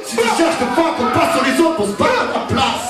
Si tu cherches de fuck, on passe sur les autres pour se battre à ta place.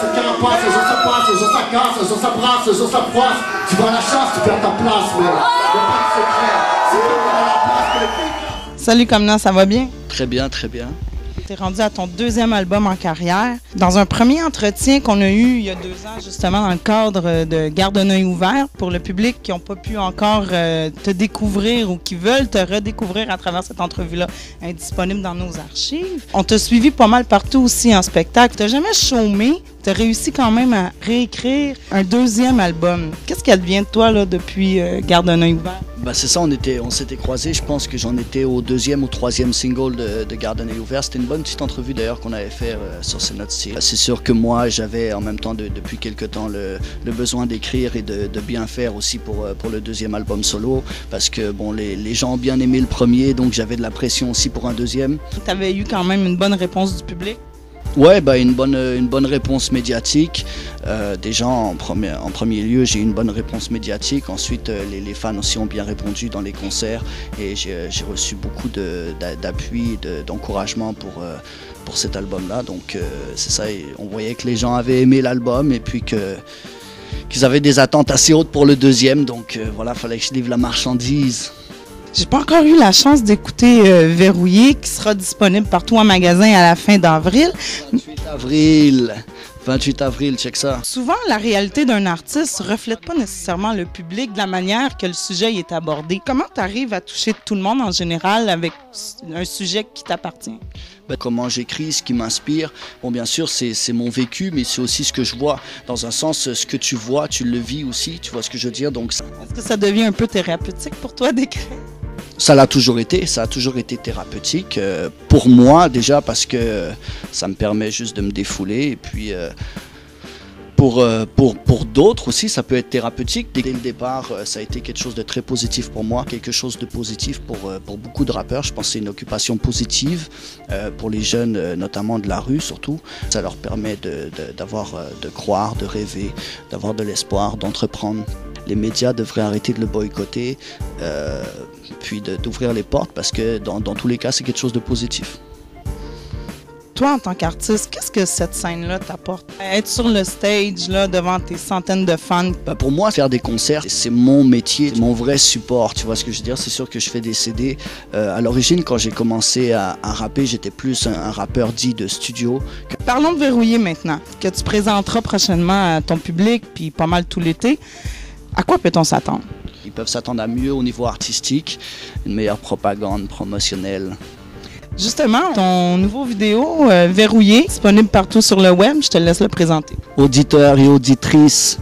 Cette carapace, un jour ça passe, un jour ça casse, un jour ça brasse, un jour ça froisse. Tu vas à la chasse, tu perds ta place, mais y'a pas de secret. C'est comme dans la place que les filles. Salut Comna, ça va bien? Très bien, très bien. Tu es rendu à ton deuxième album en carrière. Dans un premier entretien qu'on a eu il y a 2 ans, justement, dans le cadre de Garde un œil ouvert, pour le public qui n'ont pas pu encore te découvrir ou qui veulent te redécouvrir à travers cette entrevue-là, disponible dans nos archives. On t'a suivi pas mal partout aussi en spectacle. Tu n'as jamais chômé. Tu as réussi quand même à réécrire un deuxième album. Qu'est-ce qui advient de toi là, depuis Garde un œil ouvert? Bah c'est ça, on s'était croisés. Je pense que j'en étais au 2e ou 3e single de Garde un œil ouvert. C'était une bonne petite entrevue d'ailleurs qu'on avait fait sur C'est notre style. C'est sûr que moi, j'avais en même temps depuis quelque temps le besoin d'écrire et de bien faire aussi pour le deuxième album solo. Parce que bon, les gens ont bien aimé le premier, donc j'avais de la pression aussi pour un deuxième. Tu avais eu quand même une bonne réponse du public? Ouais, bah une bonne réponse médiatique. Déjà en premier lieu, j'ai eu une bonne réponse médiatique. Ensuite, les fans aussi ont bien répondu dans les concerts et j'ai reçu beaucoup d'appui, d'encouragement pour cet album-là. Donc c'est ça, et on voyait que les gens avaient aimé l'album et puis qu'ils avaient des attentes assez hautes pour le deuxième. Donc voilà, fallait que je livre la marchandise. J'ai pas encore eu la chance d'écouter Verrouillé, qui sera disponible partout en magasin à la fin d'avril. 28 avril, check ça. Souvent, la réalité d'un artiste ne reflète pas nécessairement le public de la manière que le sujet est abordé. Comment tu arrives à toucher tout le monde en général avec un sujet qui t'appartient? Comment j'écris, ce qui m'inspire, bon bien sûr c'est mon vécu, mais c'est aussi ce que je vois. Dans un sens, ce que tu vois, tu le vis aussi, tu vois ce que je veux dire. Donc, est-ce que ça devient un peu thérapeutique pour toi d'écrire? Ça a toujours été thérapeutique pour moi déjà parce que ça me permet juste de me défouler et puis pour d'autres aussi ça peut être thérapeutique. Dès le départ ça a été quelque chose de très positif pour moi, quelque chose de positif pour beaucoup de rappeurs. Je pense que c'est une occupation positive pour les jeunes notamment de la rue surtout. Ça leur permet de croire, de rêver, d'avoir de l'espoir, d'entreprendre. Les médias devraient arrêter de le boycotter, puis d'ouvrir les portes parce que dans tous les cas, c'est quelque chose de positif. Toi, en tant qu'artiste, qu'est-ce que cette scène-là t'apporte? Être sur le stage, là, devant tes centaines de fans? Pour moi, faire des concerts, c'est mon métier, mon vrai support, tu vois ce que je veux dire? C'est sûr que je fais des CD. À l'origine, quand j'ai commencé à rapper, j'étais plus un rappeur dit de studio. Parlons de Verrouillé maintenant, que tu présenteras prochainement à ton public, puis pas mal tout l'été. À quoi peut-on s'attendre? Ils peuvent s'attendre à mieux au niveau artistique, une meilleure propagande promotionnelle. Justement, ton nouveau vidéo, Verrouillé, disponible partout sur le web, je te laisse le présenter. Auditeurs et auditrices,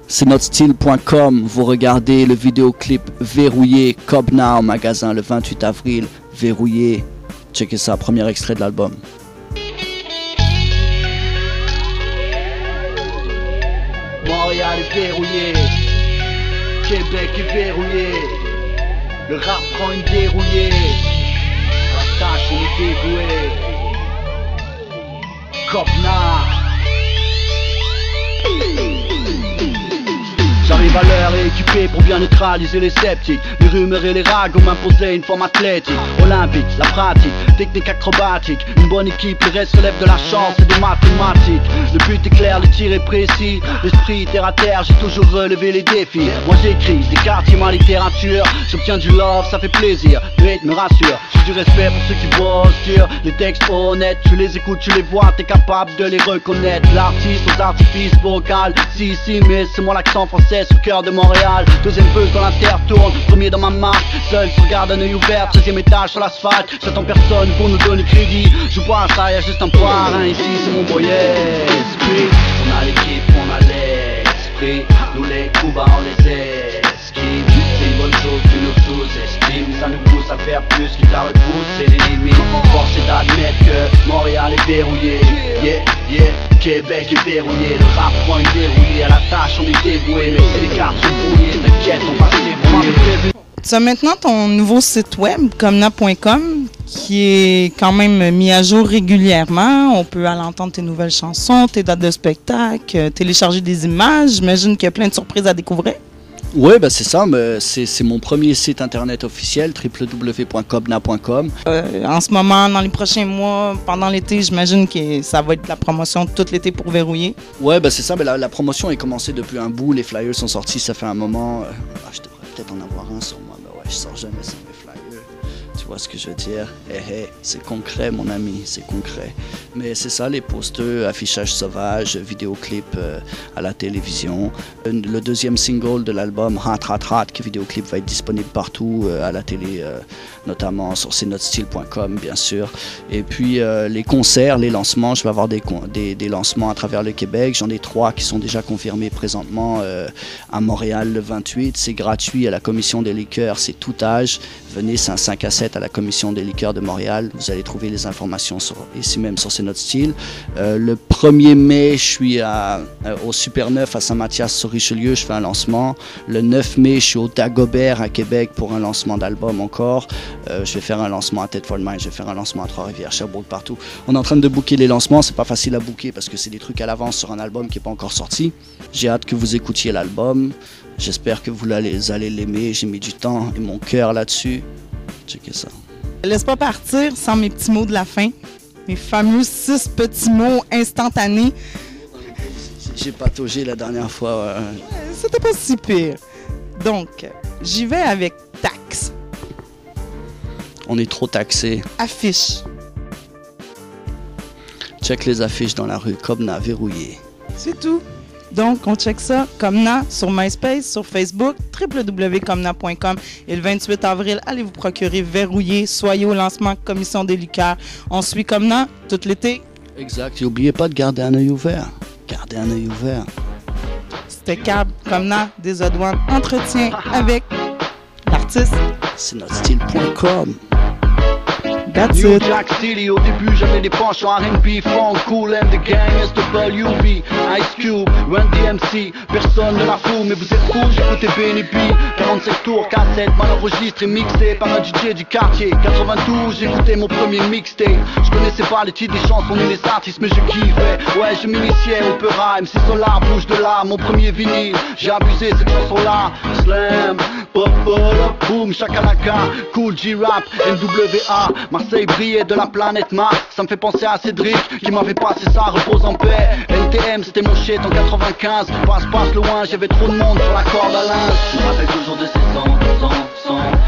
c'est notre style.com. Vous regardez le vidéoclip Verrouillé, Cobna en magasin le 28 avril. Verrouillé, checkez ça, premier extrait de l'album. Montréal est verrouillé, Québec est verrouillé, le rap prend une dérouillée, à la tâche on est dévoué, Copna. J'arrive à l'heure et équipé pour bien neutraliser les sceptiques. Les rumeurs et les rags ont imposé une forme athlétique. Olympique, la pratique, technique acrobatique. Une bonne équipe, le reste relève de la chance et des mathématiques. Le but est clair, le tir est précis. L'esprit terre à terre, j'ai toujours relevé les défis. Moi j'écris des quartiers, ma littérature. J'obtiens du love, ça fait plaisir. Le hate me rassure, j'ai du respect pour ceux qui bossent dur. Les textes honnêtes, tu les écoutes, tu les vois, t'es capable de les reconnaître. L'artiste aux artifices vocales, si, mais c'est moi l'accent français. Au cœur de Montréal, deuxième feu quand la terre tourne, premier dans ma marque, seul sur Garde un œil ouvert, 13e étage sur l'asphalte, j'attends personne pour nous donner crédit, je bois ça, y'a juste un parrain ici, c'est mon boy esprit. On a l'équipe, on a l'esprit, nous les coups bas on les esquive, c'est une bonne chose que nous tous estiment, ça nous pousse à faire plus, qui t'a repoussé les limites, force est d'admettre que Montréal est verrouillé, yeah. Québec est verrouillé, le rap prend une dérouillée, à la tâche on est dévoué, mais c'est les cartes brouillées, t'inquiète, on va se débrouiller. Tu as maintenant ton nouveau site web, comna.com, qui est quand même mis à jour régulièrement. On peut aller entendre tes nouvelles chansons, tes dates de spectacle, télécharger des images. J'imagine qu'il y a plein de surprises à découvrir. Ouais, bah c'est ça, mais c'est mon premier site internet officiel, www.kobna.com. En ce moment, dans les prochains mois, pendant l'été, j'imagine que ça va être la promotion tout l'été pour Verrouiller. Ouais, bah c'est ça, mais la promotion est commencée depuis un bout, les flyers sont sortis, ça fait un moment. Je devrais peut-être en avoir un sur moi, mais ouais, je sors jamais sans mes flyers. Tu vois ce que je veux dire? C'est concret, mon ami, c'est concret. Mais c'est ça, les posters, affichage sauvage, vidéoclip à la télévision. Le deuxième single de l'album, Hot Hot Hot, qui vidéoclip va être disponible partout à la télé, notamment sur cnotstyle.com, bien sûr. Et puis les concerts, les lancements, je vais avoir des lancements à travers le Québec. J'en ai 3 qui sont déjà confirmés présentement à Montréal le 28. C'est gratuit à la Commission des liqueurs, c'est tout âge. Venez, c'est un 5 à 7 à la Commission des liqueurs de Montréal. Vous allez trouver les informations ici même sur C'est Notre Style. Le 1er mai, je suis au Super 9 à Saint-Mathias-sur-Richelieu. Je fais un lancement. Le 9 mai, je suis au Dagobert à Québec pour un lancement d'album encore. Je vais faire un lancement à Thetford Mines. Je vais faire un lancement à Trois-Rivières, Sherbrooke, partout. On est en train de booker les lancements. C'est pas facile à booker parce que c'est des trucs à l'avance sur un album qui n'est pas encore sorti. J'ai hâte que vous écoutiez l'album. J'espère que vous allez l'aimer. J'ai mis du temps et mon cœur là-dessus. Checkez ça. Laisse pas partir sans mes petits mots de la fin. Mes fameux 6 petits mots instantanés. J'ai pataugé la dernière fois. C'était pas si pire. Donc, j'y vais avec taxe. On est trop taxé. Affiche. Check les affiches dans la rue. Kobna, verrouillé. C'est tout. Donc, on check ça, Kobna, sur MySpace, sur Facebook, www.kobna.com. Et le 28 avril, allez vous procurer Verrouillé. Soyez au lancement Commission des liqueurs. On suit Kobna tout l'été. Exact. Et n'oubliez pas de garder un œil ouvert. Gardez un œil ouvert. C'était Cab, Kobna, des Odouanes, entretien avec l'artiste. C'est notre style.com. That's New it. Jack City, au début j'avais des penchants R&B, funk, cool, M, The Gang, SWB, Ice Cube, Run DMC, personne ne la fout, mais vous êtes cool, j'écoutais Benny B, 45 tours, cassette, mal enregistré, mixé par un DJ du quartier, 92, j'écoutais mon premier mixtape, je connaissais pas les titres des chansons ni les artistes, mais je kiffais, ouais je m'initiais au peu rhyme, c'est Solar, bouge de là, mon premier vinyle, j'ai abusé cette chanson-là, Slam, pop, pop, boom, chakalaka, cool, G-Rap, NWA, Marseille brillait de la planète Mars. Ça me fait penser à Cédric qui m'avait passé ça, repose en paix. NTM c'était mon shit en 95. Passe loin, j'avais trop de monde sur la corde à linge. Je me rappelle toujours de ces sons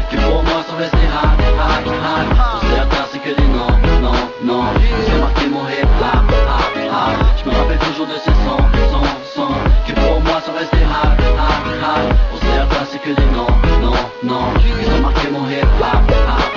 qui pour moi sont restés hard. Pour certains c'est que des non. J'ai marqué mon hip hop. Je me rappelle toujours de ces sons qui pour moi sont restés hard. Pour certains c'est que des non. Ils ont marqué mon hip hop.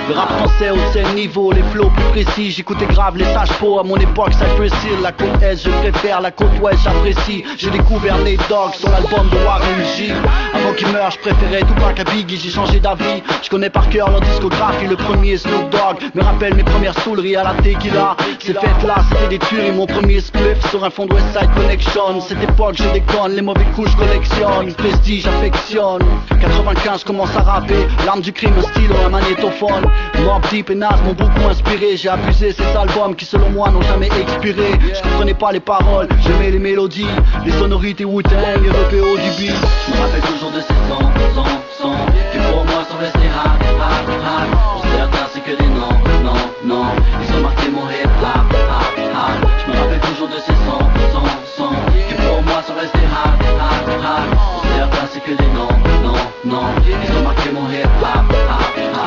Le rap français au seul niveau, les flows plus précis. J'écoutais grave les sages pots à mon époque, Cypress Hill. La côte Est, je préfère, la côte Ouest, j'apprécie. J'ai découvert les Dogs sur l'album de Warren G. Avant qu'il meure, je préférais Tupac à Biggie, j'ai changé d'avis. Je connais par cœur leur discographie, le premier Snoop Dogg me rappelle mes premières souleries à la tequila. Ces fêtes-là, c'était des tueries, mon premier spliff sur un fond de West Side Connection. Cette époque, je déconne, les mauvais coups, je collectionne. Prestige, affectionne. 95, je commence à rapper. L'arme du crime, un stylo, un magnétophone. Mobb Deep et Nas m'ont beaucoup inspiré. J'ai abusé ces albums qui selon moi n'ont jamais expiré. Je comprenais pas les paroles, j'aimais les mélodies, les sonorités Wu-Tang, les repos du beat. Je me rappelle toujours de ces sons qui pour moi sont restés hard. Pour certains c'est que des non. Ils ont marqué mon hip hop. Je me rappelle toujours de ces sons qui pour moi sont restés hard. Pour certains c'est que des non. Ils ont marqué mon hip hop.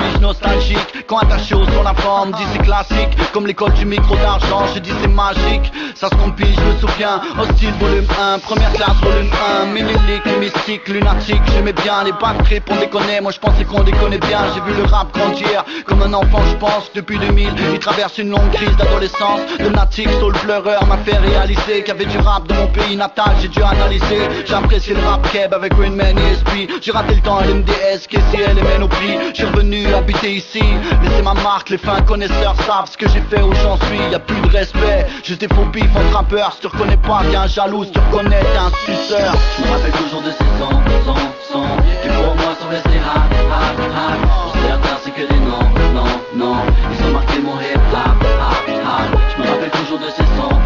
Suis-je nostalgique quand attaché au son la forme, dis c'est classique, comme l'école du micro d'argent, je dis c'est magique, ça se compile, je me souviens, Hostile volume 1, première classe volume 1, Ménélique, mystique, lunatique, j'aimais bien les bad trips, on déconnait, moi je pensais qu'on déconnait bien, j'ai vu le rap grandir, comme un enfant je pense, depuis 2000, il traverse une longue crise d'adolescence, Lunatique, soul pleureur m'a fait réaliser qu'il y avait du rap dans mon pays natal, j'ai dû analyser, j'ai apprécié le rap keb avec Rainman et SP, j'ai raté le temps LMDS, KCL et MNOP, je suis revenu habiter ici, laissez ma marque, les fins connaisseurs savent ce que j'ai fait, où j'en suis, y'a plus de respect, j'étais faux bif entre rappeurs, si tu reconnais pas, t'es un jaloux, si tu reconnais, t'es un suceur. Je me rappelle toujours de ces sons, qui pour moi sont restés hard. Pour certains c'est que des non. Ils ont marqué mon hip hop. Je me rappelle toujours de ces sons,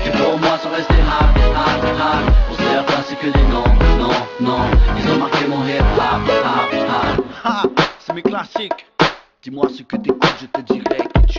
qui pour moi sont restés hard. Pour certains c'est que des non. Ils ont marqué mes classiques. Dis-moi ce que t'écoutes, je te dirai que tu